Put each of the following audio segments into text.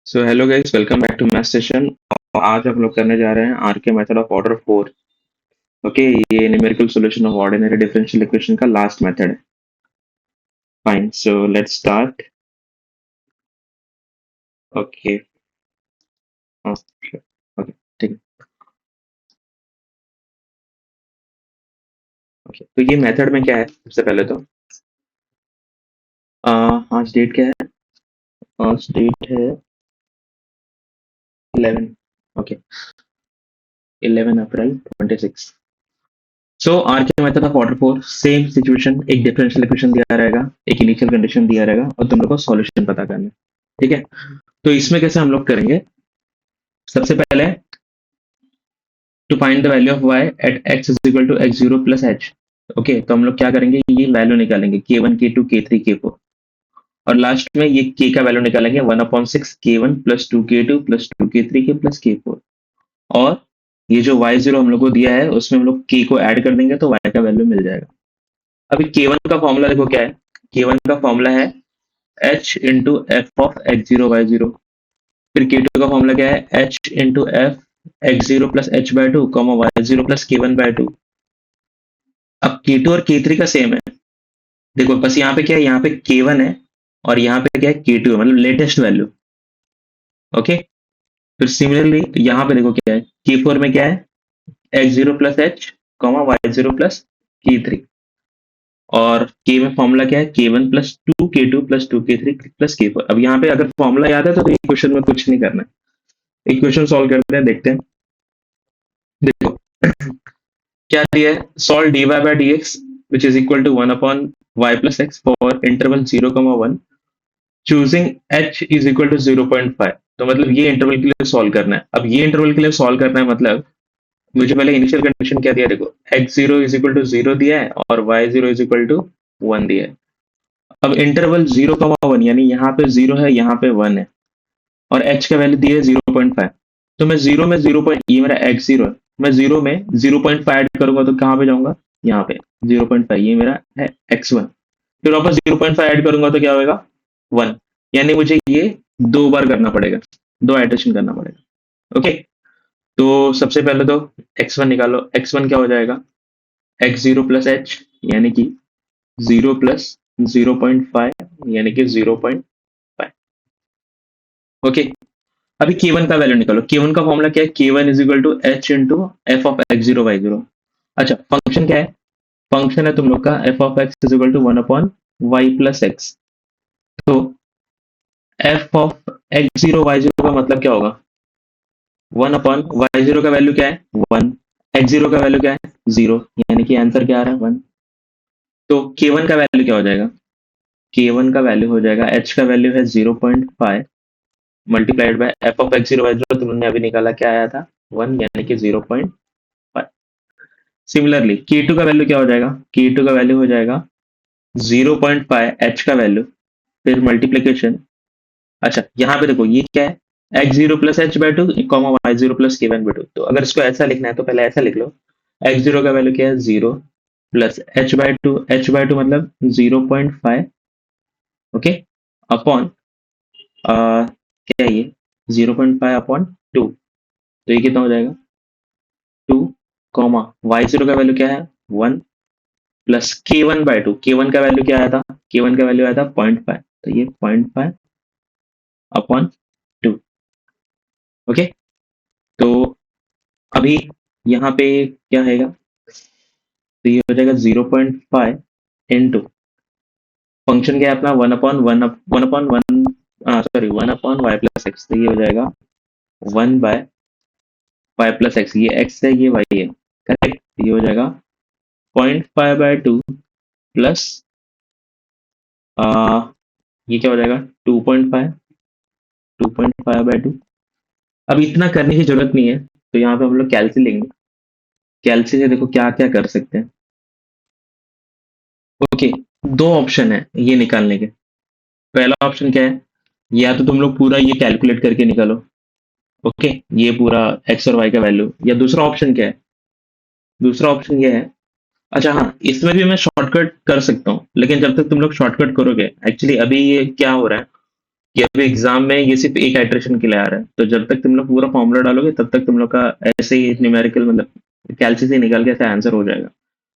So hello guys, welcome back to math session. आज हम लोग करने जा रहे हैं R K method of order 4। Okay, ये numerical solution of ordinary differential equation का लास्ट मेथड है। Fine, so let's start. Okay okay okay, ठीक है। ओके, तो ये मेथड में क्या है सबसे पहले तो आज डेट क्या है? आज डेट है 11। Okay, 11 April 26। So are K method of order 4, same situation, एक डिफरेंशियल इक्वेशन दिया रहेगा, एक इनिशियल कंडीशन दिया रहेगा और तुम लोग को सॉल्यूशन पता करना है। ठीक है, तो इसमें कैसे हम लोग करेंगे? सबसे पहले to find the value of y at x is equal to x0 plus h। Okay, तो हम लोग क्या करेंगे, ये वैल्यू निकालेंगे k1 k2 k3 k4 और लास्ट में ये k का वैल्यू निकालेंगे 1/6 k1 plus 2k2 plus 2k3 k plus k4। और ये जो y0 हम लोग को दिया है उसमें हम लोग k को ऐड कर देंगे तो y का वैल्यू मिल जाएगा। अभी k1 का फॉर्मूला देखो क्या है। k1 का फॉर्मूला है h into F of x0 y0। फिर k2 का फॉर्मूला क्या है, h into F x0 plus h/2 comma y0 plus k1/2। अब K2 और K3 का सेम है। देखो बस यहाँ पे क्या है, यहाँ पे K1 है और यहाँ पे क्या है K2 है, मतलब लेटेस्ट वैल्यू। ओके, फिर सिमिलरली यहाँ पे देखो क्या है, K4 में क्या है, x0 plus h comma y0 plus K3। और K में फॉर्मूला क्या है, K1 plus 2K2 plus 2K3 plus K4। अब यहाँ पे अगर फॉर्मूला याद है तो इक्वेशन में कुछ नहीं करना है, इक्वेशन सॉल्व करते हैं, देखते हैं। देखो क्या दिया है, solve dy by dx which is equal to 1 upon y plus x for interval 0, 1 choosing h is equal to 0.5। तो मतलब ये इंटरवल के लिए सॉल्व करना है। अब ये इंटरवल के लिए सॉल्व करना है मतलब मुझे पहले इनिशियल कंडीशन क्या दिया, देखो x0 is equal to 0 दिया है और y0 is equal to 1 दिया है। अब इंटरवल 0, 1 यानी यहाँ पे 0 है, यहाँ पे 1 है और h का वैल्यू दिया है 0.5। तो मैं जीरो में ये मेरा x0 है, मैं जीरो में 0.5 ऐड करूंगा तो कहाँ पे जाऊंगा, यहाँ पे 0.5, ये मेरा है x1। फिर वापस 0.5 ऐड करूंगा तो क्या होगा, 1। यानी मुझे ये दो बार करना पड़ेगा, दो एडिशन करना पड़ेगा। ओके, तो सबसे पहले तो x1 निकालो। x1 क्या हो जाएगा, x0 प्लस h यानी कि 0 प्लस 0.5 यानी कि 0.5। ओके, अभी K1 का वैल्यू निकालो। K1 का फॉर्मूला क्या है, K1 is equal to h into F of x0 y0। अच्छा, फंक्शन क्या है, फंक्शन है तुम लोग का F of X is equal to 1 upon Y plus X. तो एफ ऑफ x0 y0 का मतलब क्या होगा, 1 अपॉन y0 का वैल्यू क्या है, 1, x0 का वैल्यू क्या है, 0, यानी कि आंसर क्या आ रहा है, 1। तो K1 का वैल्यू क्या हो जाएगा, K1 का वैल्यू हो जाएगा, h का वैल्यू है 0.5 multiplied by F of x0 y0 तुमने अभी निकाला, क्या आया था, 1, यानी कि 0.5। सिमिलरली K2 का वैल्यू क्या हो जाएगा, K2 का वैल्यू हो जाएगा 0.5 h का वैल्यू, फिर मल्टीप्लीकेशन। अच्छा, यहाँ पे देखो ये क्या है, x0 plus h/2 comma y0 plus k1/2। तो अगर इसको ऐसा लिखना है तो पहले ऐसा लिख लो, x0 का वैल्यू क्या है, 0 प्लस h/2 मतलब 0.5। ओके, अपॉन क्या है ये, 0.5 अपॉन 2। तो ये कितना हो जाएगा, 2 कॉमा y0 का वैल्यू क्या है, 1 प्लस k1/2। k1 का वैल्यू क्या आया था, k1 का वैल्यू आया था 0.5, तो ये 0.5 अपॉन 2। ओके, तो अभी यहाँ पे क्या आएगा, तो ये हो जाएगा 0.5 इंटू फंक्शन क्या है अपना, 1/1 सॉरी 1/y+x। तो ये हो जाएगा 1/y+x, ये x है ये y है, करेक्ट। ये हो जाएगा 0.5/2 प्लस ये क्या हो जाएगा, 2.5, 2.5/2। अब इतना करने की जरूरत नहीं है, तो यहाँ पे हम लोग कैलसी लेंगे। कैलसी से देखो क्या क्या कर सकते हैं। ओके, दो ऑप्शन है ये निकालने के। पहला ऑप्शन क्या है, या तो तुम लोग पूरा ये कैलकुलेट करके निकालो, ओके, ये पूरा एक्स और वाई का वैल्यू। या दूसरा ऑप्शन क्या है, दूसरा ऑप्शन ये है, अच्छा हाँ, इसमें भी मैं शॉर्टकट कर सकता हूँ, लेकिन जब तक तुम लोग शॉर्टकट करोगे, एक्चुअली अभी ये क्या हो रहा है, कि अभी एग्जाम में ये सिर्फ एक आइट्रेशन के लिए आ रहा है, तो जब तक तुम लोग पूरा फॉर्मूला डालोगे तब तक तुम लोग का ऐसे ही न्यूमेरिकल मतलब कैलसी से निकाल के ऐसा आंसर हो जाएगा।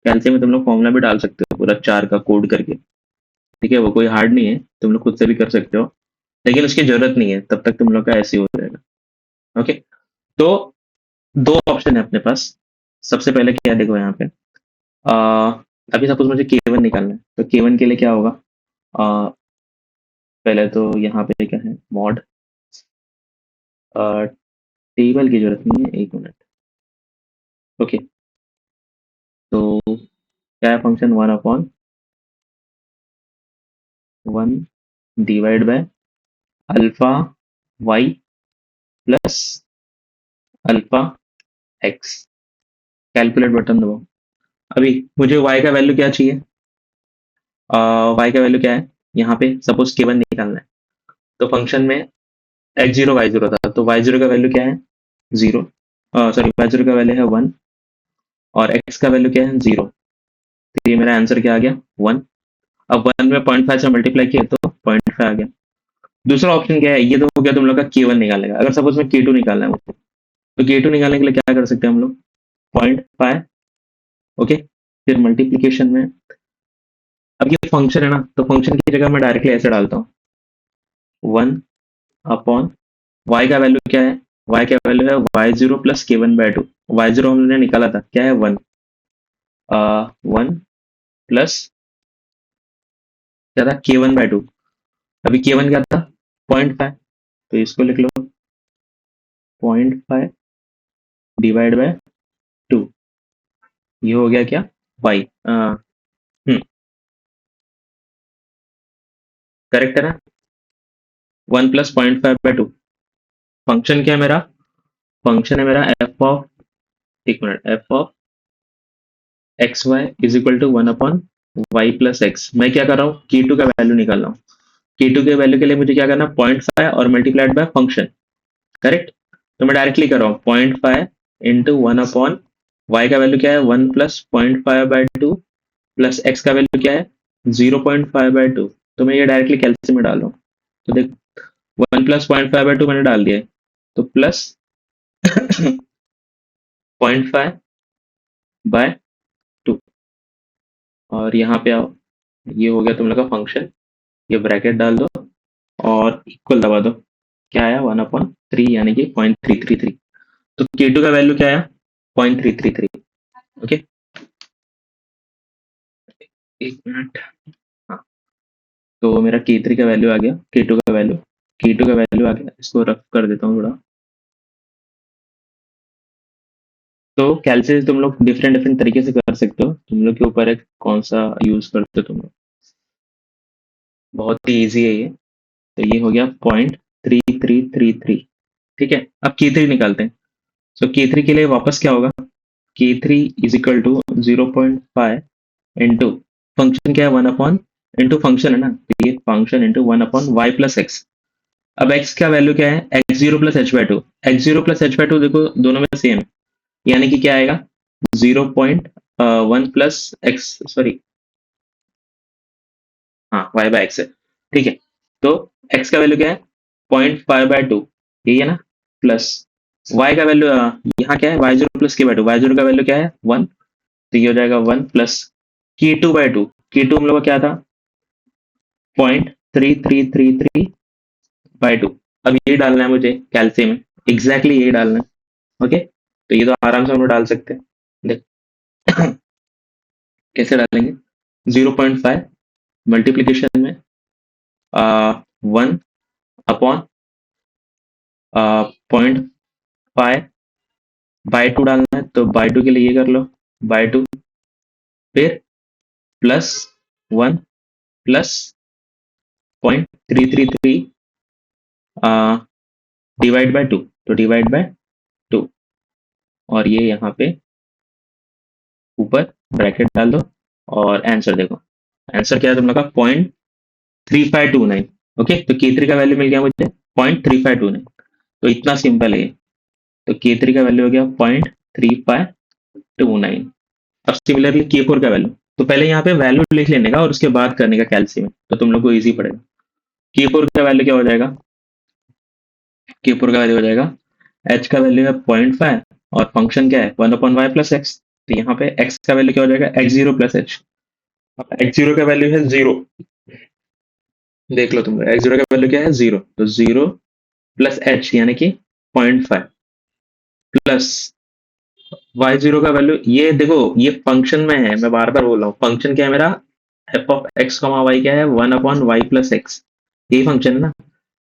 कैलसी में तुम लोग फॉर्मूला भी डाल सकते हो पूरा 4 का कोड करके, ठीक है, वो कोई हार्ड नहीं है, तुम लोग खुद से भी कर सकते हो, लेकिन उसकी जरूरत नहीं है, तब तक तुम लोग का ऐसे ही हो जाएगा। ओके, तो दो ऑप्शन है अपने पास। सबसे पहले क्या देखो यहाँ पे, अभी सपोज मुझे K1 निकालना है, तो K1 के लिए क्या होगा, अ, पहले तो यहाँ पे क्या है मॉड, टेबल की जरूरत नहीं है, एक मिनट। ओके, तो क्या है function, 1/1 divide by alpha Y plus alpha X. Calculate button दबाओ। अभी मुझे y का वैल्यू क्या चाहिए, y का वैल्यू क्या है, यहाँ पे सपोज K1 निकालना है, तो फंक्शन में x0 y0 था, तो y0 का वैल्यू क्या है, जीरो, सॉरी y0 का वैल्यू है 1 और x का वैल्यू क्या है 0, तो ये मेरा आंसर क्या आ गया 1। अब 1 में 0.5 से मल्टीप्लाई किया तो 0.5 आ गया। दूसरा ऑप्शन क्या है, ये तो हो गया तुम लोग का K1 निकालने का। अगर सपोज में K2 निकालना है मुझे, तो K2 निकालने के लिए क्या कर सकते हैं हम लोग, 0.5, ओके, फिर मल्टीप्लीकेशन में, अब ये फंक्शन है ना, तो फंक्शन की जगह मैं डायरेक्टली ऐसे डालता हूँ, 1 y का वैल्यू क्या है, y का वैल्यू है y0 प्लस K1/2। y0 हमने निकाला था क्या है 1, 1 प्लस क्या था K1/2। अभी K1 क्या था 0.5, तो इसको लिख लो 0.5 डिवाइड बाय 2, ये हो गया क्या y, करेक्ट है ना, 1 प्लस 0.5/2। फंक्शन क्या है मेरा, फंक्शन है मेरा एफ ऑफ, एक मिनट, F of X Y is equal to 1/y plus X. मैं क्या कर रहा हूँ, K2 का वैल्यू निकाल रहा हूँ। K2 के वैल्यू के लिए मुझे क्या करना, 0.5 और मल्टीप्लाइड बाय फंक्शन, करेक्ट। तो मैं डायरेक्टली कर रहा हूँ 0.5 इंटू 1/y का वैल्यू क्या है 1 प्लस 0.5/2 प्लस एक्स का वैल्यू क्या है 0.5/2। तो मैं ये डायरेक्टली कैलकुलेशन में डाल रहा हूँ, तो देख 1 प्लस 0.5/2 मैंने डाल दिया है, तो प्लस 0.5/2, और यहाँ पे आओ, ये हो गया तुम लोग का फंक्शन, ये ब्रैकेट डाल दो और इक्वल दबा दो, क्या आया 1/3 यानी कि 0.333। तो K2 का वैल्यू क्या आया 0.333। ओके, एक मिनट, हाँ, तो मेरा K3 का वैल्यू आ गया, K2 का वैल्यू आ गया, इसको रफ कर देता हूँ थोड़ा। तो कैलकुलेट तुम लोग डिफरेंट डिफरेंट तरीके से कर सकते हो, तुम लोग के ऊपर है कौन सा यूज करते हो तुम लोग, बहुत ही इजी है ये। तो ये हो गया 0.3333, ठीक है। अब K3 निकालते हैं। सो K3 के लिए वापस क्या होगा, K3 is equal to 0.5 into function क्या है 1 इंटू फंक्शन है ना, तो ये function into 1/y plus X. अब x का वैल्यू क्या है, x0 plus h/2। x0 plus h/2 देखो दोनों में सेम, यानी कि क्या आएगा 0.1 प्लस एक्स, सॉरी, हाँ y बाय एक्स है, ठीक है। तो x का वैल्यू क्या है 0.5/2, यही है ना, प्लस y का वैल्यू यहाँ क्या है y0 प्लस k/2, y0 का वैल्यू क्या है 1, तो ये हो जाएगा 1 प्लस K2/2। K2 हम लोग का क्या था 0.3333/2। अब ये डालना है मुझे कैल्शियम में, एग्जैक्टली यही डालना है, ओके। तो ये तो आराम से हम लोग डाल सकते हैं, देख कैसे डालेंगे, 0.5 मल्टीप्लीकेशन में 1/0.5 बाय 2 डालना है, तो बाय 2 के लिए ये कर लो बाय 2, फिर प्लस 1 प्लस 0.333 डिवाइड बाय 2, तो डिवाइड बाय 2, और ये यहाँ पे ऊपर ब्रैकेट डाल दो और आंसर देखो। आंसर क्या है तुम लोग का 0.3529। ओके, तो K3 का वैल्यू मिल गया मुझे 0.3529। तो इतना सिंपल है ये। तो K3 का वैल्यू हो गया 0.3529। अब सिमिलरली K4 का वैल्यू, तो पहले यहाँ पे वैल्यू लिख लेने का और उसके बाद करने का कैलसी में, तो तुम लोग को इजी पड़ेगा। K4 का वैल्यू क्या हो जाएगा? K4 का वैल्यू हो जाएगा, h का वैल्यू है 0.5 और फंक्शन क्या है 1/y+x। तो यहाँ पे x का वैल्यू क्या हो जाएगा? x0 plus h। अब x0 का वैल्यू है 0, देख लो तुम, x0 का वैल्यू क्या है? 0, तो 0 प्लस h यानी कि 0.5 प्लस y0 का वैल्यू, ये देखो ये फंक्शन में है, मैं बार बार बोल रहा हूँ, फंक्शन क्या है मेरा? एफ ऑफ एक्स कमा वाई क्या है? 1/y+x, यही फंक्शन है ना।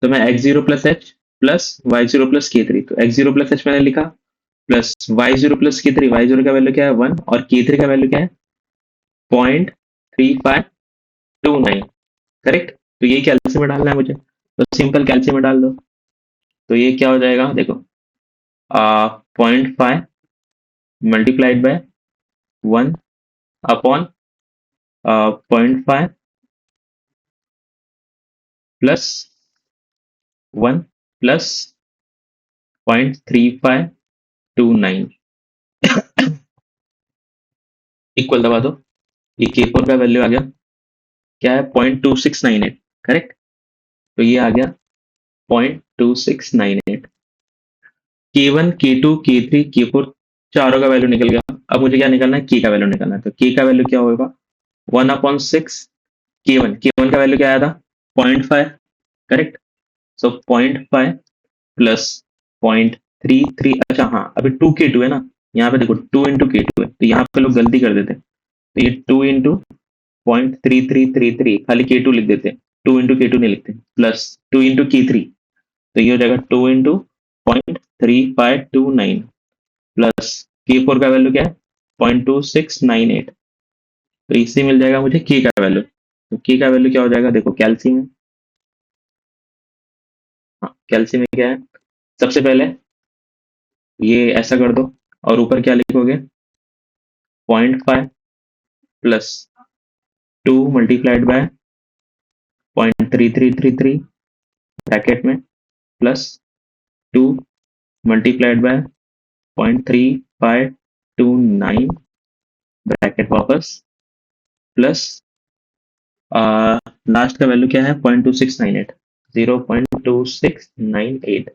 तो मैं x0 plus H plus y0 plus k3, तो x0 प्लस एच मैंने लिखा, plus y0 plus k3, y0 का वैल्यू क्या है? 1 और k3 का वैल्यू क्या है? 0.3529, करेक्ट। तो ये कैल्सियम में डालना है मुझे, तो सिंपल कैल्सियम में डाल दो। तो ये क्या हो जाएगा देखो, 0.5 multiplied by 1 upon 0.5 plus 1 plus 0.3529 equal दबा दो। ये K4 का वैल्यू आ गया, क्या है? 0.2698, करेक्ट। तो ये आ गया 0.2698। K1, K2, K3, K4 चारों का वैल्यू निकल गया। अब मुझे क्या निकालना है? K का वैल्यू निकालना है। तो K का वैल्यू क्या होगा? 1/6 K1 का वैल्यू क्या आया था? 0.5, करेक्ट। सो 0.5 प्लस 0.33, अच्छा हाँ, अभी 2K2 है ना, यहाँ पे देखो 2 into K2 है, तो यहाँ पे लोग गलती कर देते हैं, तो ये 2 into 0.3333, खाली K2 लिख देते हैं, 2 into K2 नहीं लिखते, प्लस 2 into K3, तो ये हो जाएगा 2 into 0.3529 प्लस K4 का वैल्यू क्या है? 0.2698। तो इससे मिल जाएगा मुझे K का वैल्यू। तो K का वैल्यू क्या हो जाएगा? देखो कैल्शियम है, हाँ कैल्शियम में क्या है? सबसे पहले ये ऐसा कर दो, और ऊपर क्या लिखोगे? 0.5 प्लस 2 मल्टीप्लाइड बाय 0.3333 ब्रैकेट में, प्लस 2 मल्टीप्लाइड बाय 0.3529 ब्रैकेट वापस, प्लस लास्ट का वैल्यू क्या है? 0.2698, 0.2698।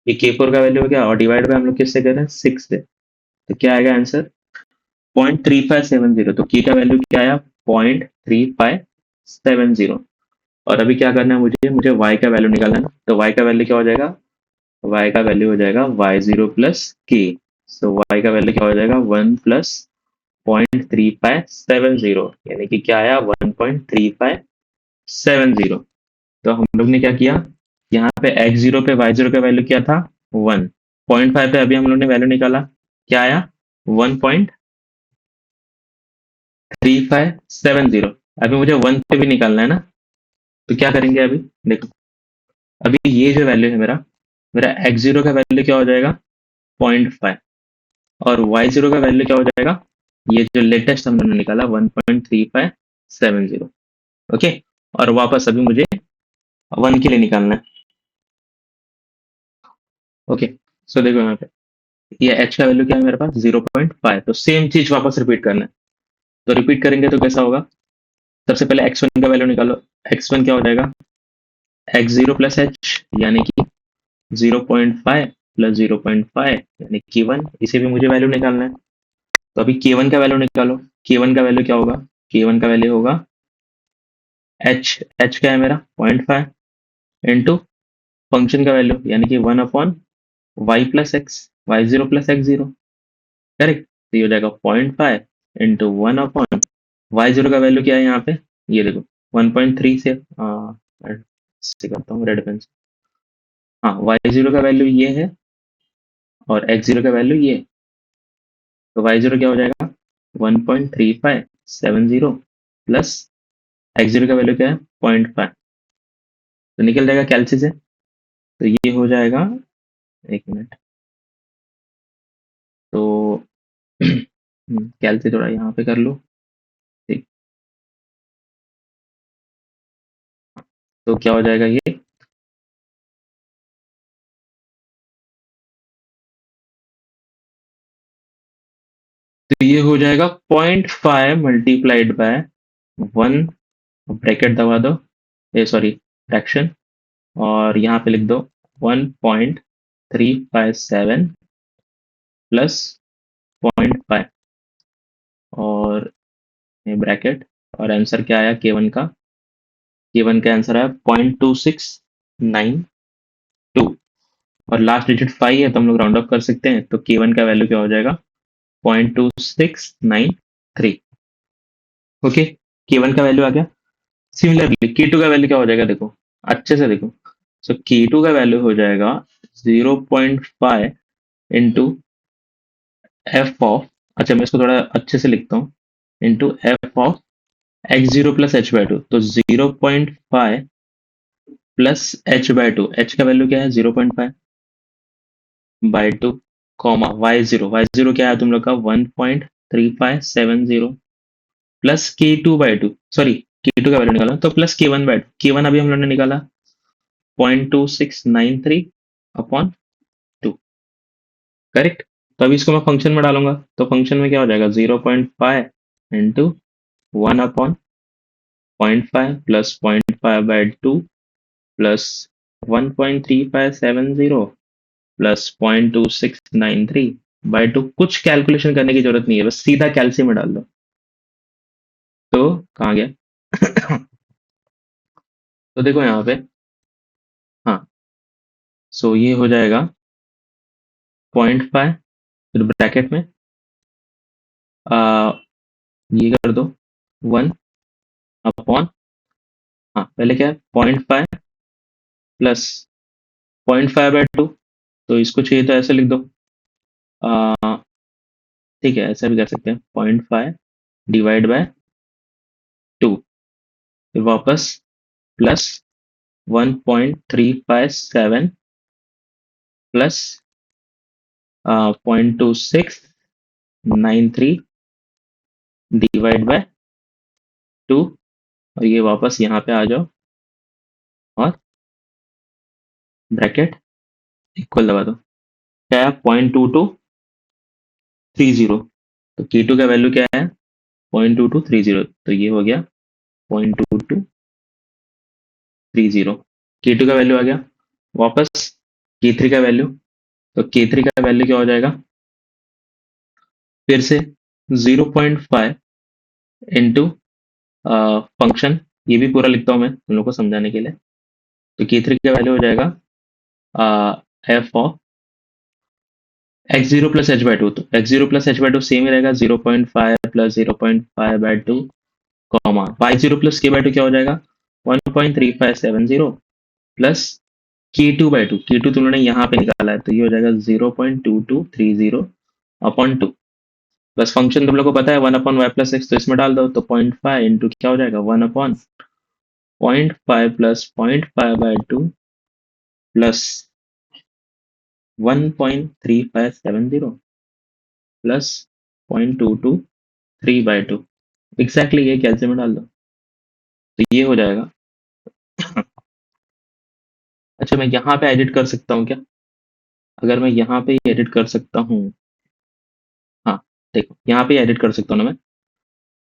ये K4 का वैल्यू हो गया, और डिवाइड बाय हम लोग किससे कर रहे हैं? 6 से। तो क्या आएगा आंसर? 0.3570। तो K का वैल्यू क्या आया? 0.3570। और अभी क्या करना है मुझे Y का वैल्यू निकालना है ना। तो Y का वैल्यू क्या हो जाएगा? Y का वैल्यू हो जाएगा y0 प्लस k। सो y का वैल्यू क्या हो जाएगा? 1 प्लस 0.3570, यानी कि क्या आया? 1.3570। तो हम लोग ने क्या किया, यहाँ पे x0 पे y0 का वैल्यू क्या था? 1। 0.5 पे अभी हम लोग ने वैल्यू निकाला, क्या आया? 1.3570। अभी मुझे 1 पे भी निकालना है ना, तो क्या करेंगे अभी? देखो, अभी ये जो वैल्यू है मेरा, x0 का वैल्यू क्या हो जाएगा? 0.5, और y0 का वैल्यू क्या हो जाएगा? ये जो लेटेस्ट हम लोगों ने निकाला 1.3570। ओके, और वापस अभी मुझे 1 के लिए निकालना है। ओके, सो देखो यहाँ पे ये h का वैल्यू क्या है मेरे पास? 0.5। तो सेम चीज वापस रिपीट करना है। तो रिपीट करेंगे तो कैसा होगा? सबसे पहले x1 का वैल्यू निकालो। x1 क्या हो जाएगा? x0 प्लस h, यानी कि 0.5 प्लस 0.5 यानी कि 1। इसे भी मुझे वैल्यू निकालना है। तो अभी K1 का वैल्यू निकालो। K1 का वैल्यू क्या होगा? K1 का वैल्यू होगा h क्या है मेरा? 0.5 इंटू फंक्शन का वैल्यू, यानी कि 1/y+x, y0 plus x0, correct. तो ये हो जाएगा 0.5 इंटू 1/, y0 का वैल्यू क्या है यहाँ पे? ये देखो 1.3 से से करता हूँ रेड पेन से। हाँ, y0 का वैल्यू ये है और x0 का वैल्यू ये है। तो y0 क्या हो जाएगा? 1.3570 प्लस x0 का वैल्यू क्या है? 0.5। तो निकल जाएगा कैल्सी से। तो ये हो जाएगा, एक मिनट, तो कैल्सी थोड़ा यहाँ पे कर लो। ठीक, तो क्या हो जाएगा ये? तो ये हो जाएगा 0.5 मल्टीप्लाइड बाय 1, ब्रैकेट दबा दो, ए सॉरी, फ्रैक्शन और यहाँ पे लिख दो 1.357 प्लस 0.5 और ये ब्रैकेट और आंसर क्या आया K1 का? K1 का आंसर आया 0.2692 और लास्ट डिजिट 5 है तो हम लोग राउंड ऑफ कर सकते हैं तो K1 का वैल्यू क्या हो जाएगा 0.2693। ओके, K1 का वैल्यू आ गया। सिमिलरली K2 का वैल्यू क्या हो जाएगा देखो, अच्छे से देखो। सो K2 का वैल्यू हो जाएगा 0.5 इंटू एफ ऑफ, अच्छा मैं इसको थोड़ा अच्छे से लिखता हूँ, into F of x0 plus H by two. तो 0.5 plus H by to, H का वैल्यू क्या है 0.5 बाई टू, कॉमा y0 क्या है तुम लोग का 1.3570 plus K2 by two, sorry K2 का वैल्यू निकाला तो plus K1 by two, K1 अभी हम लोगों ने निकाला 0.2693 अपॉन 2, करेक्ट। तो अभी इसको मैं फंक्शन में डालूंगा तो फंक्शन में क्या हो जाएगा 0.5 into 1 upon 0.5 plus 0.5 by two plus 1.3570 plus 0.2693 by two. कुछ कैलकुलेशन करने की जरूरत नहीं है, बस सीधा कैल्सियम में डाल दो। तो कहाँ गया तो देखो यहाँ पे, हाँ, सो ये हो जाएगा 0.5, फिर ब्रैकेट में आ, ये कर दो 1 अपॉन, हाँ पहले क्या है 0.5 प्लस 0.5/2, तो इसको चाहिए तो ऐसे लिख दो, आ, ठीक है ऐसा भी कर सकते हैं 0.5 डिवाइड बाय 2, फिर वापस प्लस 1.357 प्लस 0.2693 डिवाइड बाय 2 और ये वापस यहाँ पे आ जाओ और ब्रैकेट इक्वल दबा दो, क्या है 0.2230। तो K2 का वैल्यू क्या है 0.2230, तो ये हो गया 0.2230। K2 का वैल्यू आ गया। वापस K3 का वैल्यू, तो K3 का वैल्यू क्या हो जाएगा फिर से 0.5 इंटू फंक्शन, ये भी पूरा लिखता हूँ मैं तुम लोग को समझाने के लिए। तो K3 का वैल्यू हो जाएगा F of x0 plus H by two, तो x0 plus H by two same ही रहेगा 0.5 plus 0.5/2 comma y0 plus k by two क्या हो जाएगा 1.3570 प्लस K2/2, K2 तुम लोगों ने यहाँ पे निकाला है तो ये हो जाएगा 0.2230 अपॉन 2 बस फंक्शन तुम लोग को पता है 1 अपॉन वाई प्लस एक्स, तो इसमें डाल दो तो 0.5 इंटू क्या हो जाएगा 1 upon 0.5 plus 0.5/2 plus 1.3570 plus 0.223/2, exactly ये कैलसियम में डाल दो तो ये हो जाएगा। अच्छा मैं यहाँ पे एडिट कर सकता हूँ क्या, अगर मैं यहाँ पे एडिट कर सकता हूँ, हाँ देखो यहाँ पे एडिट कर सकता हूँ ना मैं,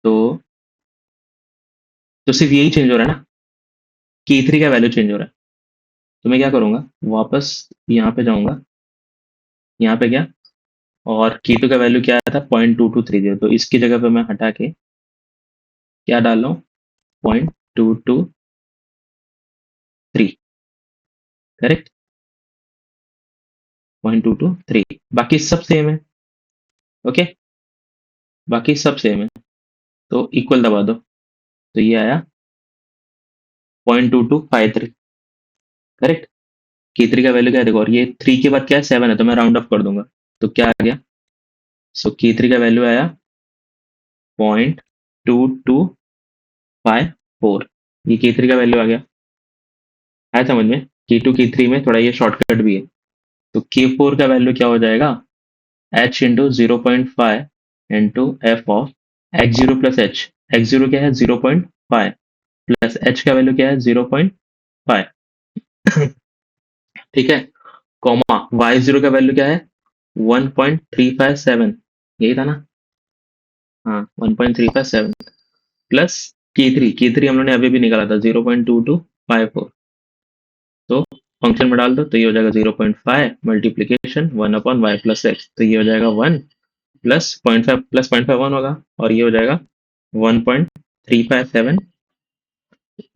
तो सिर्फ यही चेंज हो रहा है ना, K3 का वैल्यू चेंज हो रहा है। तो मैं क्या करूंगा वापस यहाँ पे जाऊंगा, यहाँ पे क्या, और K2 का वैल्यू क्या आया था 0.2230, तो इसकी जगह पे मैं हटा के क्या डाल रहा हूँ 0.223, करेक्ट 0.223, बाकी सब सेम है। ओके, बाकी सब सेम है तो इक्वल दबा दो तो ये आया 0.2253, करेक्ट। K3 का वैल्यू क्या है देखो, और ये 3 के बाद क्या है 7 है तो मैं राउंड ऑफ कर दूंगा तो क्या आ गया, सो K3 का वैल्यू आया 0.2254, ये K3 का वैल्यू आ गया, आया समझ में। K2 K3 में थोड़ा ये शॉर्टकट भी है। तो K4 का वैल्यू क्या हो जाएगा h into 0.5 into F of x0 plus H, x0 क्या है 0.5 प्लस h का वैल्यू क्या है 0.5, ठीक है, कॉमा y0 का वैल्यू क्या है 1.357, यही था ना, हाँ 1.357 प्लस K3 हम लोगों ने अभी भी निकाला था 0.2254, फंक्शन में डाल दो तो ये हो जाएगा 0.5 मल्टीप्लीकेशन 1/y+x, तो ये हो जाएगा 1 प्लस 0.5 प्लस 0.5 1 होगा, और ये हो जाएगा 1.357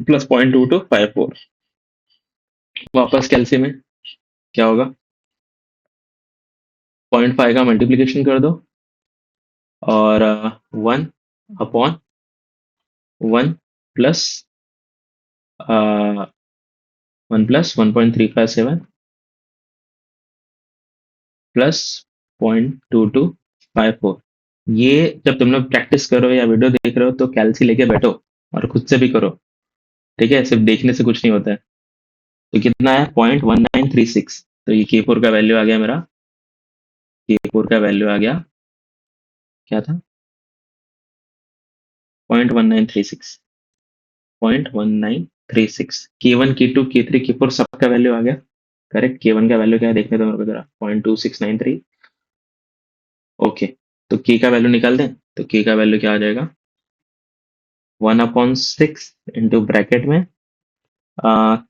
प्लस 0.2254। वापस कैलसी में क्या होगा, 0.5 का मल्टीप्लीकेशन कर दो और 1/1 प्लस 1+1.357 प्लस 0.2254। ये जब तुम लोग प्रैक्टिस करो या वीडियो देख रहे हो तो कैलसी लेके बैठो और खुद से भी करो, ठीक है, सिर्फ देखने से कुछ नहीं होता है। तो कितना है, 0.1936। तो ये K4 का वैल्यू आ गया मेरा, K4 का वैल्यू आ गया, क्या था, 0.1936, 0.1936। K1 K2 K3 K4 सबका वैल्यू आ गया। करेक्ट, K1 का वैल्यू क्या है देखने दो मेरे को जरा, 0.2693। ओके, तो K का वैल्यू निकाल दें, तो K का वैल्यू क्या आ जाएगा, 1/6 इंटू ब्रैकेट में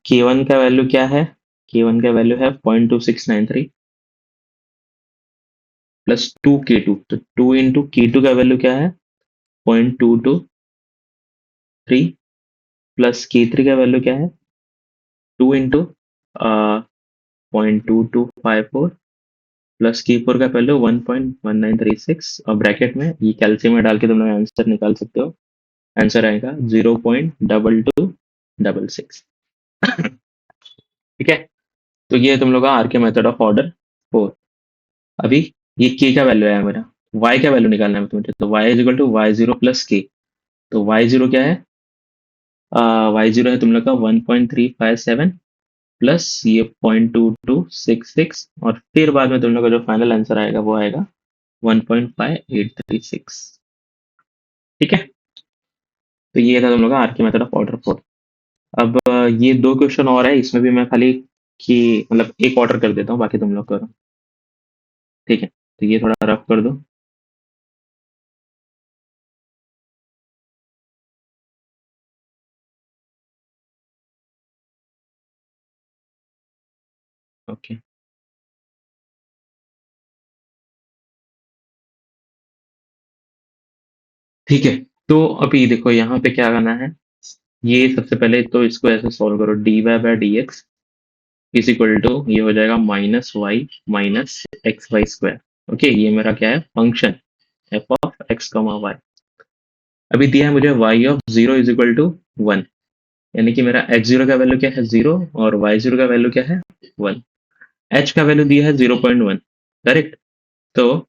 K1 का वैल्यू क्या है, K1 का वैल्यू है 0.2693 प्लस 2 K2, तो 2 इंटू K2 का वैल्यू क्या है, 0.223 प्लस K3 का वैल्यू क्या है, 2 इंटू 0.2254 प्लस K4 का वैल्यू 1.1936, और ब्रैकेट में ये कैल्शियम में डाल के तुम लोग आंसर निकाल सकते हो। आंसर आएगा 0.2266। ठीक है, तो ये तुम लोग का are K method of order 4। अभी ये के का वैल्यू है मेरा, y का वैल्यू निकालना है मुझे, तो y is equal to y0 plus K. तो y0 क्या है, y0 है तुम लोग का 1.357 प्लस ये 0.2266, और फिर बाद में तुम लोग का जो फाइनल आंसर आएगा वो आएगा 1.5836। ठीक है, तो ये था तुम लोग का are K method of order 4। अब ये दो क्वेश्चन और है, इसमें भी मैं खाली कि मतलब एक ऑर्डर कर देता हूँ, बाकी तुम लोग करो। ठीक है, तो ये थोड़ा रफ कर दो। ओके, ठीक है, तो अभी देखो यहाँ पे क्या करना है, ये सबसे पहले तो इसको ऐसे सॉल्व करो, dy/dx इज इक्वल टू ये हो जाएगा -y - xy²। ओके, ये मेरा क्या है, फंक्शन f(x, y). अभी दिया है मुझे y(0) इज इक्वल टू 1, यानी कि मेरा x0 का वैल्यू क्या है, 0, और y0 का वैल्यू क्या है, 1। h का वैल्यू दिया है 0.1, करेक्ट। तो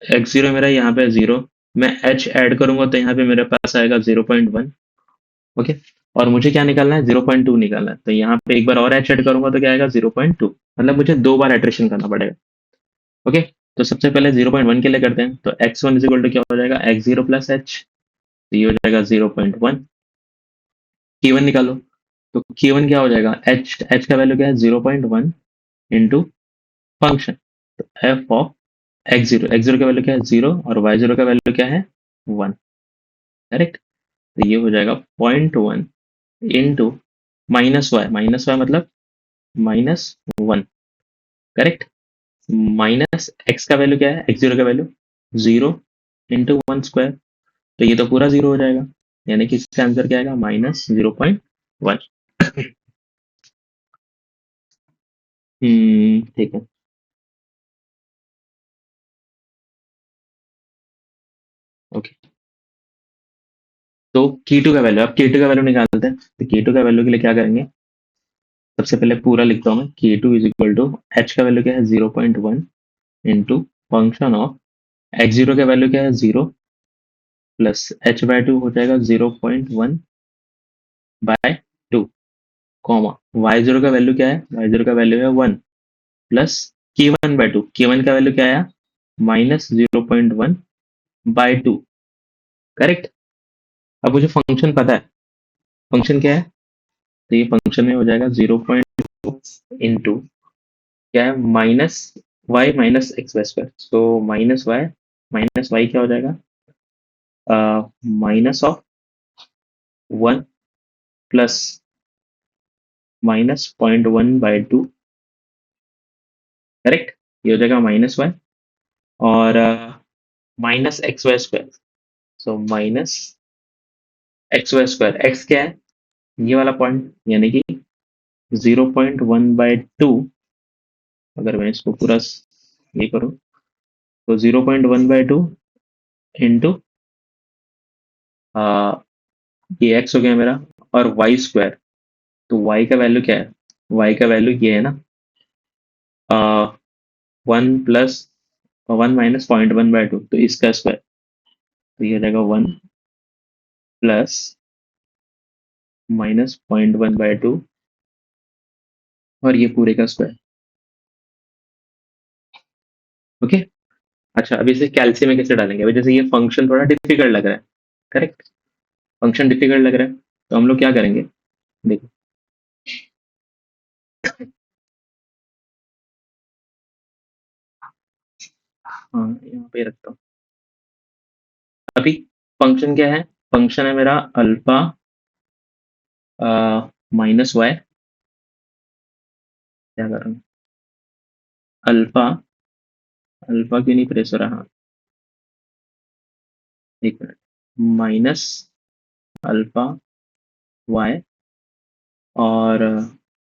x0 मेरा यहाँ पे 0, मैं h ऐड करूंगा तो यहाँ पे मेरे पास आएगा 0.1। ओके, और मुझे क्या निकालना है, 0.2 निकालना है, तो यहाँ पे एक बार और h ऐड करूंगा तो क्या आएगा, 0.2। मतलब मुझे दो बार एट्रेशन करना पड़ेगा। ओके, तो सबसे पहले 0.1 के लिए करते हैं, तो x1 इज इक्वल टू क्या हो जाएगा, x0 प्लस h, तो ये हो जाएगा 0.1। K1 निकालो, तो K1 क्या हो जाएगा, h का वैल्यू क्या है, 0.1 into function f of x0। x0 का वैल्यू क्या है, 0, और y0 का वैल्यू क्या है, 1। करेक्ट, तो ये हो जाएगा 0.1 इंटू माइनस वाई मतलब -1। करेक्ट, माइनस एक्स का वैल्यू क्या है, x0 का वैल्यू 0 इंटू 1², तो ये तो पूरा 0 हो जाएगा, यानी कि इसका आंसर क्या आएगा, -0.1। ठीक है, ओके, तो K2 का वैल्यू, अब K2 का वैल्यू निकालते हैं, तो K2 का वैल्यू के लिए क्या करेंगे, सबसे पहले पूरा लिखता हूँ मैं, K2 is equal to h का वैल्यू क्या है, 0.1 इंटू फंक्शन ऑफ x0 का वैल्यू क्या है, 0 प्लस h/2 हो जाएगा 0.1/2, कॉमा y0 का वैल्यू क्या है, y0 का वैल्यू है 1 प्लस K1/2, K1 का वैल्यू क्या आया, -0.1/2। करेक्ट, अब मुझे फंक्शन पता है, फंक्शन क्या है, तो ये फंक्शन में हो जाएगा 0.2 इंटू क्या है, -y - x² तो माइनस वाई क्या हो जाएगा, माइनस ऑफ 1 प्लस -0.1/2, करेक्ट? ये हो जाएगा -y और -xy²। सो -xy², x क्या है? ये वाला पॉइंट, यानी कि 0.1/2। अगर मैं इसको पूरा ये करूँ, तो 0.1/2 इंटू ये x हो गया मेरा, और y²। तो y का वैल्यू क्या है? y का वैल्यू ये है ना, 1 माइनस 0.1/2, तो इसका स्क्वायर। तो ये हो जाएगा 1 प्लस -0.1/2 और ये पूरे का स्क्वायर। ओके। अच्छा, अब इसे कैल्सी में कैसे डालेंगे? अभी जैसे ये फंक्शन थोड़ा डिफिकल्ट लग रहा है, करेक्ट? फंक्शन डिफिकल्ट लग रहा है, तो हम लोग क्या करेंगे? देखो, हाँ, यहाँ पे रखता हूँ। अभी फंक्शन क्या है? फंक्शन है मेरा अल्फा -y। क्या कर रहा हूँ? अल्फा, अल्फा क्यों नहीं प्रेस हो रहा? हाँ, एक मिनट। माइनस अल्फा y और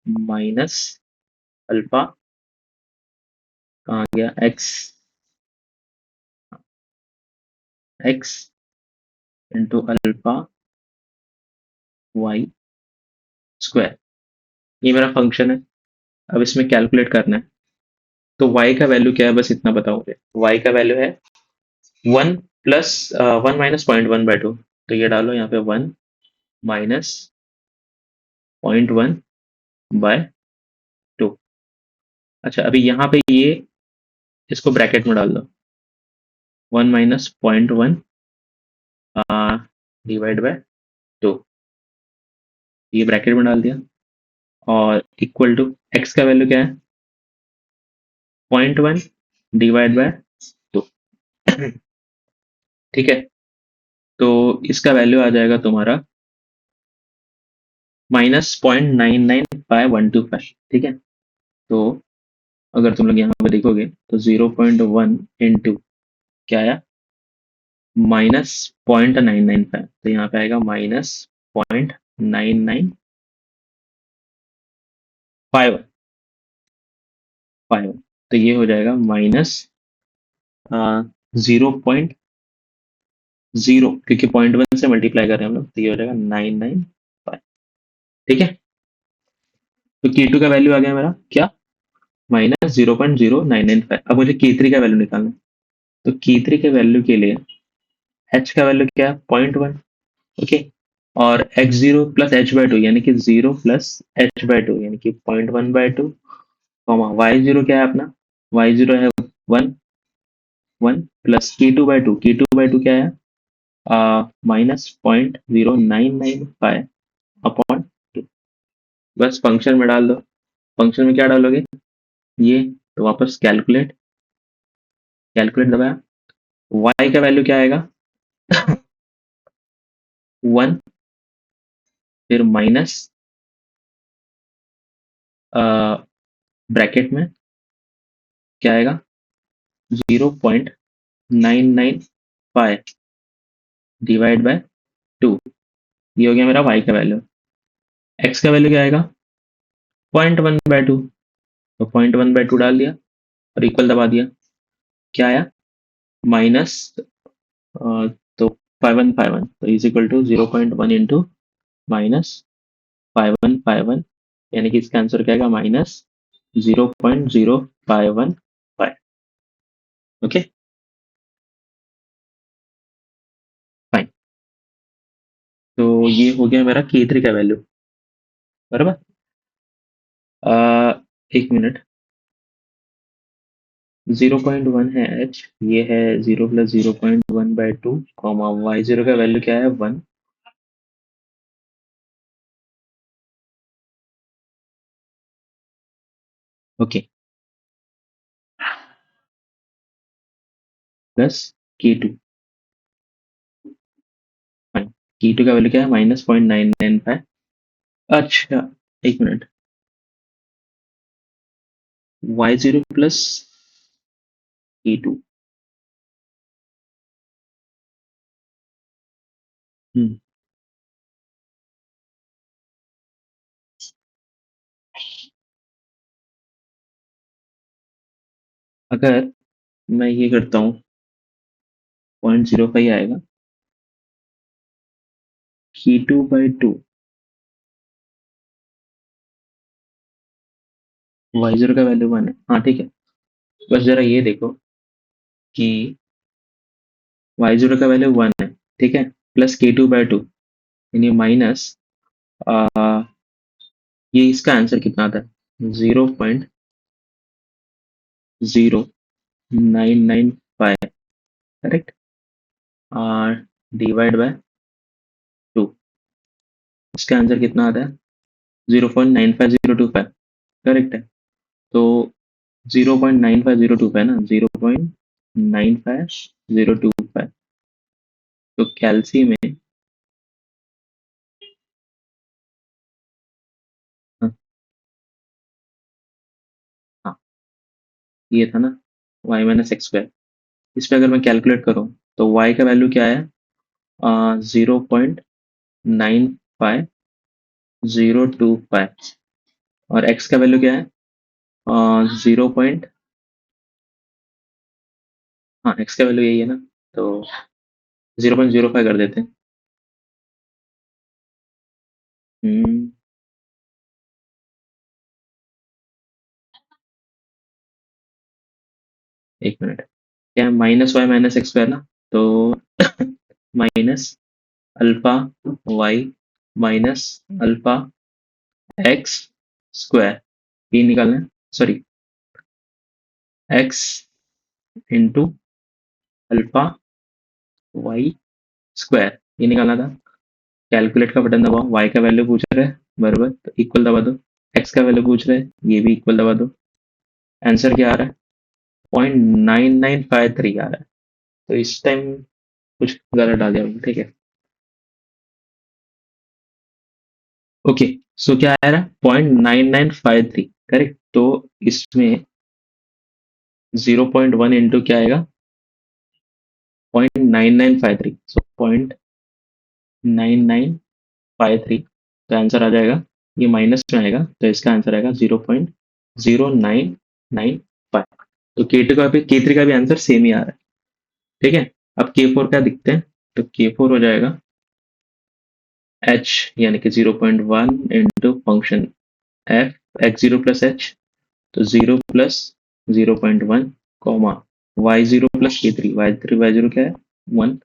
माइनस अल्फा, कहाँ गया? X into alpha Y square. ये मेरा फंक्शन है। अब इसमें कैलकुलेट करना है, तो y का वैल्यू क्या है? बस इतना बताओ मुझे। y का वैल्यू है 1 प्लस 1 माइनस 0.1/2। तो ये डालो यहाँ पे, 1 माइनस 0.1/2। अच्छा, अभी यहाँ पे ये, इसको ब्रैकेट में डाल दो। 1 माइनस 0.1 डिवाइड बाय 2, ये ब्रैकेट में डाल दिया, और इक्वल टू x का वैल्यू क्या है? 0.1 डिवाइड बाय 2। ठीक है, तो इसका वैल्यू आ जाएगा तुम्हारा -0.995125। ठीक है, तो अगर तुम लोग यहाँ पे देखोगे, तो 0.1 इंटू क्या आया? -0.995। तो यहाँ पे आएगा -0.9951। तो ये हो जाएगा -0.0, क्योंकि 0.1 से मल्टीप्लाई कर रहे हैं हम लोग, तो ये हो जाएगा 995। ठीक है, तो K2 का वैल्यू आ गया मेरा क्या? -0.0995। अब मुझे K3 का वैल्यू निकालना है। तो K3 के वैल्यू के लिए h का वैल्यू क्या है? 0.1। ओके, और x0 प्लस h/2, यानी कि 0 प्लस h/2, यानी कि 0.1/2, y0 क्या है अपना? y0 है 1, 1 प्लस K2/2 क्या है? -0.0995 अपॉन 2। बस फंक्शन में डाल दो। फंक्शन में क्या डालोगे? ये, तो वापस कैलकुलेट, कैलकुलेट दबाया। y का वैल्यू क्या आएगा? 1, फिर माइनस ब्रैकेट में क्या आएगा? 0.995 डिवाइड बाय 2। ये हो गया मेरा y का वैल्यू। x का वैल्यू क्या आएगा? 0.1/2। तो 0.1/2 डाल दिया और इक्वल दबा दिया। क्या आया? माइनस, तो 5151, तो इज इक्वल टू 0.1 इंटू -5151, यानी कि इसका आंसर क्या आएगा? -0.0515। Okay, fine. तो ये हो गया मेरा K3 का वैल्यू, बराबर। एक मिनट, 0.1 है h, ये है 0 प्लस 0.1/2, y0 का वैल्यू क्या है? 1। Okay, plus K2, fine. K2 का वैल्यू क्या है? -0.995। अच्छा, एक मिनट, y0 प्लस e2। हम्म, अगर मैं ये करता हूँ 0.05 आएगा, e2/2, y0 का वैल्यू 1 है। हाँ ठीक है, बस जरा ये देखो कि y0 का वैल्यू 1 है, ठीक है, प्लस k2/2 यानी माइनस, ये इसका आंसर कितना आता है? 0.0995, करेक्ट। और डिवाइड बाय 2, इसका आंसर कितना आता है? 0.95025, करेक्ट है। तो 0.95025 ना, 0.95025, तो कैल्सी में, हाँ, हाँ, ये था ना, y-x²। इस पे अगर मैं कैलकुलेट करूँ तो y का वैल्यू क्या है? 0.95025, और x का वैल्यू क्या है? 0. हाँ, x का वैल्यू यही है ना, तो 0.05 कर देते हैं। हम्म, एक मिनट, क्या है? -y-x² ना, तो minus alpha Y minus alpha X square, ये निकालना है, sorry, X into alpha Y square, ये निकालना था। कैलकुलेट का बटन दबाओ, y का वैल्यू पूछ रहे हैं बराबर, तो इक्वल दबा दो। x का वैल्यू पूछ रहे हैं, ये भी इक्वल दबा दो। आंसर क्या आ रहा है? 0.9953 आ रहा है। तो इस टाइम कुछ गलत डाल दिया मैंने, ठीक है। ओके, सो क्या आ रहा है? 0.9953, करेक्ट। तो इसमें 0.1 इंटू क्या आएगा? 0.9953, सो 0.9953, तो आंसर आ जाएगा, ये माइनस में आएगा, तो इसका आंसर आएगा 0.0995। तो K2 का भी, K3 का भी आंसर सेम ही आ रहा है, ठीक है। अब K4 का दिखते हैं, तो K4 हो जाएगा h, यानी कि 0.1 into function f x0 plus h, तो 0 plus 0.1 comma y0 plus k3, y0 क्या है? 1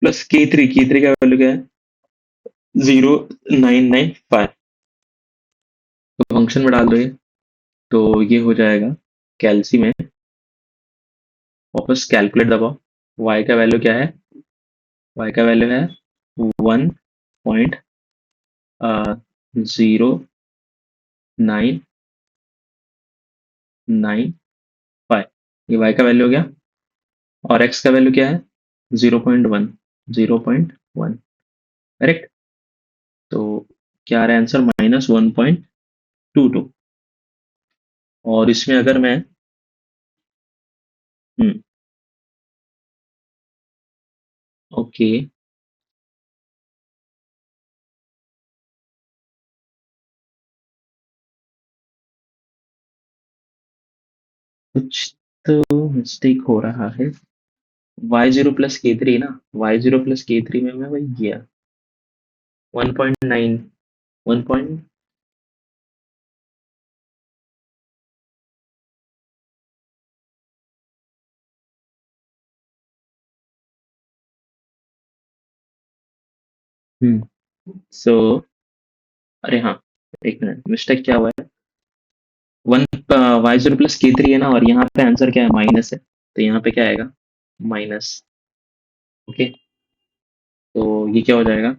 प्लस k3 का वैल्यू क्या है? 0.995, तो फंक्शन में डाल दो ये, तो ये हो जाएगा कैल्सी में। वापस कैलकुलेट दबाओ, y का वैल्यू क्या है? y का वैल्यू है 1.0995, ये y का वैल्यू हो गया। और x का वैल्यू क्या है? 0.1, 0.1, करेक्ट। तो क्या आ रहा है आंसर? -1.22। और इसमें अगर मैं, हम्म, ओके, कुछ तो मिस्टेक हो रहा है। y0 प्लस k3 ना, y0 प्लस k3 में मैं वही किया, 1.9, 1 पॉइंट, सो, अरे हाँ, एक मिनट, मिस्टेक क्या हुआ है? वन, y0 प्लस k3 है ना, और यहाँ पे आंसर क्या है? माइनस है, तो यहाँ पे क्या आएगा? माइनस। ओके, तो ये क्या हो जाएगा?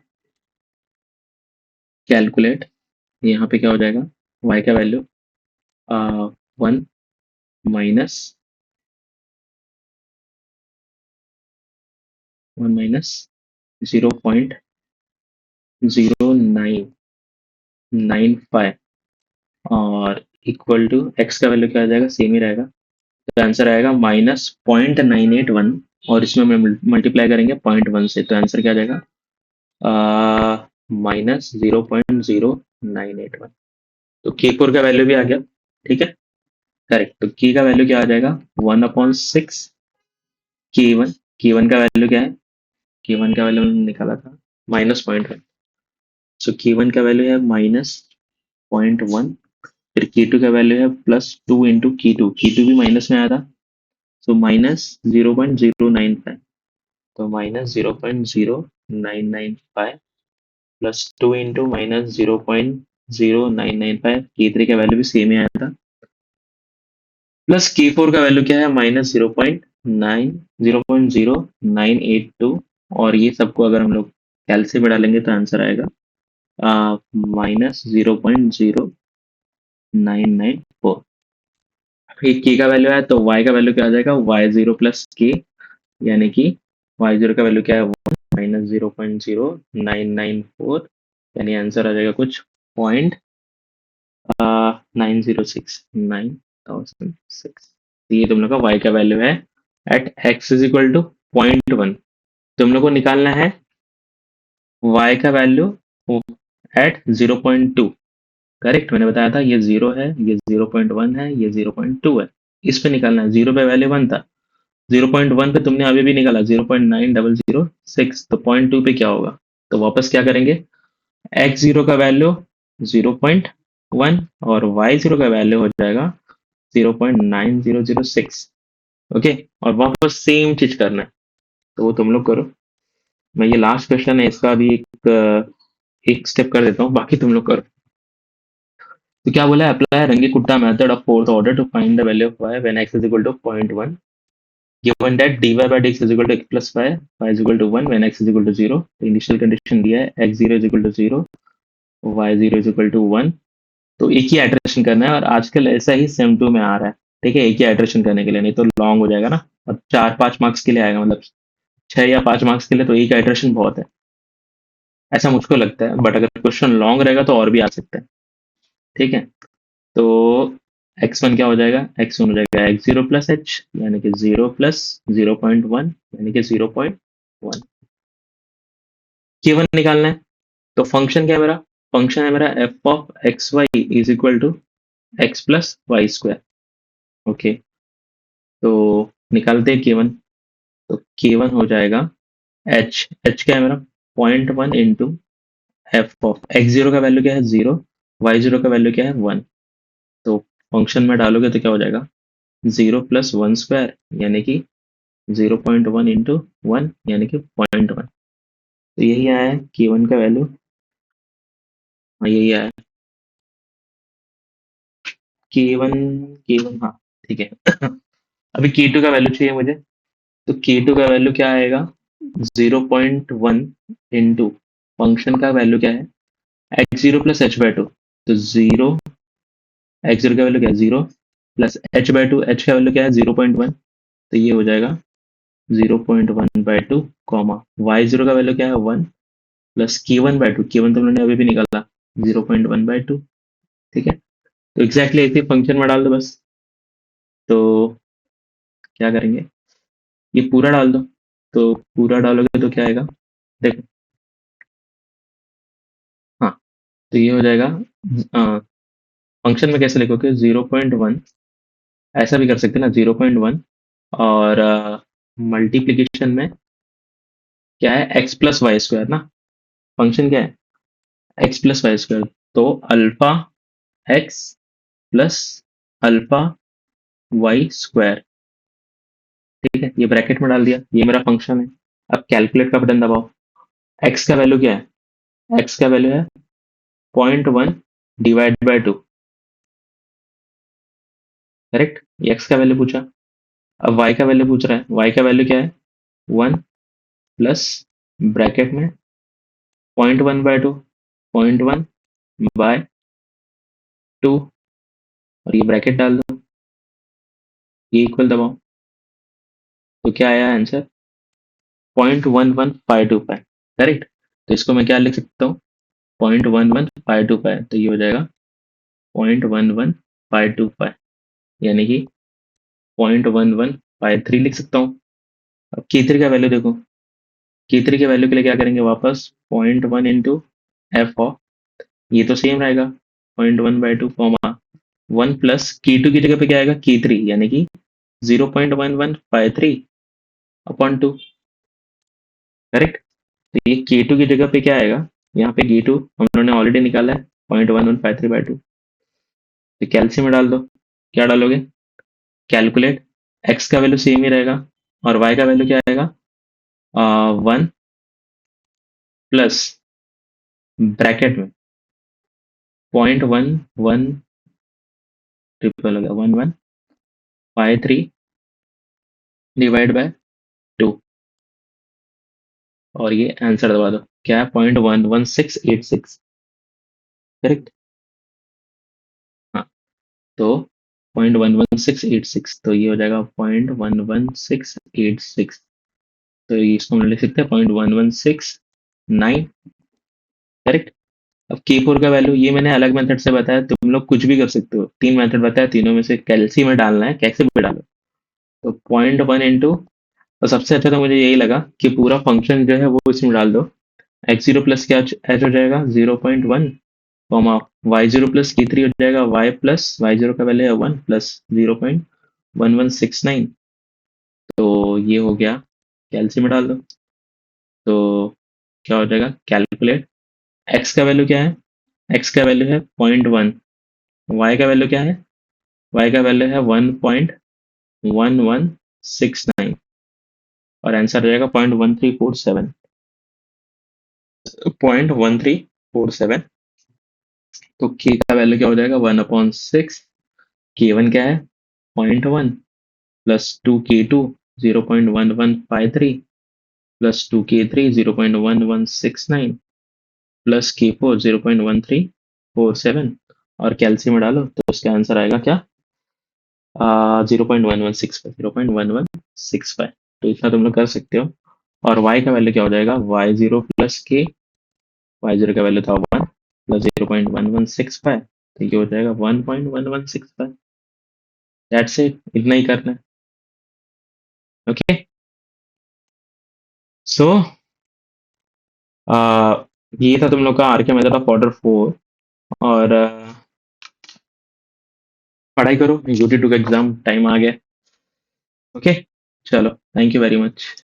कैलकुलेट, यहाँ पे क्या हो जाएगा? y का वैल्यू 1 माइनस 0.0995, और इक्वल टू एक्स का वैल्यू क्या आ जाएगा, सेम ही रहेगा। तो आंसर आएगा -0.981, और इसमें हम मल्टीप्लाई करेंगे 0.1 से, तो आंसर क्या आ जाएगा, -0.0981। तो के फोर का वैल्यू भी आ गया। ठीक है, करेक्ट। तो के का वैल्यू क्या आ जाएगा, 1/6 के वन। के वन का वैल्यू क्या है, के वन का वैल्यू निकाला था -0.1। सो के वन का वैल्यू है -0.1। फिर के टू का वैल्यू है +2 इंटू के टू भी माइनस में आया था, सो -0.095। तो -0.0995 +2 इंटू -0.0995, के थ्री का वैल्यू भी सेम ही आया था, प्लस के फोर का वैल्यू क्या है, -0.00982। और ये सबको अगर हम लोग कैलसी में डालेंगे तो आंसर आएगा -0.0994। फिर के का वैल्यू है तो वाई का वैल्यू क्या आ जाएगा, y0 प्लस के, यानी कि y0 का वैल्यू क्या है, -0.0994, यानी आंसर आ जाएगा कुछ पॉइंट 9069,006। ये तुम लोग का y का वैल्यू है at x is equal to 0.1। तुम लोग को निकालना है y का वैल्यू एट 0.2। करेक्ट, मैंने बताया था ये 0 है, ये 0.1 है, ये 0.2 है। इस पे निकालना है, 0 पे वैल्यू 1 था, 0.1 पे तुमने अभी भी निकाला 0.9006, तो 0.2 पे क्या होगा, तो वापस क्या करेंगे, x0 का वैल्यू 0.1 और y0 का वैल्यू हो जाएगा 0.9006। ओके, और वापस सेम चीज करना है, तो वो तुम लोग करो। मैं ये लास्ट क्वेश्चन है, इसका भी एक स्टेप कर देता हूँ, बाकी तुम लोग करो। तो क्या बोला है, apply Runge Kutta method of fourth order to find the value of y when x is equal to 0.1, given that dy by dx is equal to x plus y is equal to 1 when x is equal to 0। तो initial condition दिया है x0 is equal to 0, y0 is equal to 1। तो एक ही iteration करना है, और आजकल ऐसा ही सेम टू में आ रहा है। ठीक है, एक ही आइटरेशन करने के लिए, नहीं तो लॉन्ग हो जाएगा ना, और 4-5 मार्क्स के लिए आएगा, मतलब 6 या 5 मार्क्स के लिए तो एक आइटरेशन बहुत है, ऐसा मुझको लगता है। बट अगर क्वेश्चन लॉन्ग रहेगा तो और भी आ सकता है। ठीक है, तो x1 क्या हो जाएगा, x1 हो जाएगा x0 प्लस h, यानी कि 0 प्लस 0.1, यानी कि 0.1। k1 निकालना है, तो फंक्शन क्या है मेरा, फंक्शन है मेरा F of X Y is equal to X plus Y square. Okay, तो निकालते हैं k1। तो k1 हो जाएगा h क्या है मेरा, 0.1 इंटू एफ ऑफ x0 का वैल्यू क्या है 0, y0 का वैल्यू क्या है 1। तो फंक्शन में डालोगे तो क्या हो जाएगा, 0 प्लस 1 स्क्वायर, यानी कि 0.1 इंटू 1, यानी कि 0.1। तो यही आया है k1 का वैल्यू। हाँ, यही आया k1। k1, हाँ, ठीक है। अभी k2 का वैल्यू चाहिए मुझे, तो k2 का वैल्यू क्या आएगा, 0.1 इंटू फंक्शन का वैल्यू क्या है, x0 प्लस h/2। तो 0, x0 का वैल्यू क्या है 0, प्लस h/2, h का वैल्यू क्या है 0.1, तो ये हो जाएगा 0.1/2, कॉमा y0 का वैल्यू क्या है 1, प्लस k1/2, k1 तो मैंने अभी भी निकाला 0.1/2। ठीक है, तो एग्जैक्टली ऐसे फंक्शन में डाल दो बस। तो क्या करेंगे, ये पूरा डाल दो। तो पूरा डालोगे तो क्या आएगा, देखो, हाँ, तो ये हो जाएगा, फंक्शन में कैसे लिखोगे 0.1, ऐसा भी कर सकते हैं ना 0.1, और मल्टीप्लीकेशन में क्या है, एक्स प्लस वाई स्क्वायर ना, फंक्शन क्या है, एक्स प्लस वाई स्क्वायर। तो alpha X plus alpha Y square. ठीक है, ये ब्रैकेट में डाल दिया, ये मेरा फंक्शन है। अब कैलकुलेट का बटन दबाओ। एक्स का वैल्यू क्या है, एक्स का वैल्यू है 0.1 डिवाइड बाय 2। करेक्ट, ये एक्स का वैल्यू पूछा। अब वाई का वैल्यू पूछ रहा है, वाई का वैल्यू क्या है 1 प्लस ब्रैकेट में 0.1/2, 0.1 बाय 2, और ये ब्रैकेट डाल दो, ये इक्वल दबाओ। तो क्या आया आंसर, 0.11525। करेक्ट, तो इसको मैं क्या लिख सकता हूँ, 0.11525। तो ये हो जाएगा 0.11 बाय 2 पाई, यानी कि 0.1153 लिख सकता हूँ। अब K3 का वैल्यू देखो, K3 के वैल्यू के लिए क्या करेंगे, वापस 0.1 इंटू एफ ऑफ, ये तो सेम रहेगा 0.1/2 कॉमा 1 प्लस K2 की जगह पे क्या आएगा, K3, यानी कि 0.1153 अपॉन 2, करेक्ट। तो ये K2 की जगह पे क्या आएगा, यहाँ पे K2 हम लोगों ने ऑलरेडी निकाला है 0.1153/2, तो कैल्सियम में डाल दो। क्या डालोगे, कैलकुलेट, x का वैल्यू सेम ही रहेगा और y का वैल्यू क्या आएगा, 1 प्लस ब्रैकेट में 0.11 ट्रिपल हो गया 1153 डिवाइड बाय 2, और ये आंसर दबा दो, क्या है 0.11686, करेक्ट। हाँ, तो 0.11686, तो ये हो जाएगा 0.11686, तो इसको हम लिख सकते हैं 0.1169, करेक्ट। अब K4 का वैल्यू ये मैंने अलग मेथड से बताया, तुम लोग कुछ भी कर सकते हो, 3 मेथड बताया, तीनों में से कैल्सी में डालना है, कैसे भी डालो। तो 0.1 इंटू, तो सबसे अच्छा तो मुझे यही लगा कि पूरा फंक्शन जो है वो इसमें डाल दो। x0 प्लस क्या एच हो जाएगा 0.1 कॉमा y0 प्लस K3 हो जाएगा y प्लस y0 का वैल्यू है 1 प्लस 0.1169, तो ये हो गया, कैल्सी में डाल दो। तो क्या हो जाएगा, कैलकुलेट, x का वैल्यू क्या है, x का वैल्यू है 0.1, y का वैल्यू क्या है, y का वैल्यू है 1.1169, और आंसर हो जाएगा 0.1347, 0.1347। तो k का वैल्यू क्या हो जाएगा 1/6, k1 क्या है 0.1 plus 2k2 0.1153 plus 2k3 0.1169 plus K4 0.1347, और कैल्शियम में डालो तो उसका आंसर आएगा क्या, 0.1165, तो इतना तुम लोग कर सकते हो। और y का वैल्यू क्या हो जाएगा, y0 प्लस k, y0 का वैल्यू था 1 प्लस 0.1165, तो ये हो जाएगा 1.1165। दैट्स इट, इतना ही करना है। ओके, सो ये था तुम लोग का are K method of order 4, और पढ़ाई करो, यूटी 2 का एग्जाम टाइम आ गया। ओके, चलो, थैंक यू वेरी मच।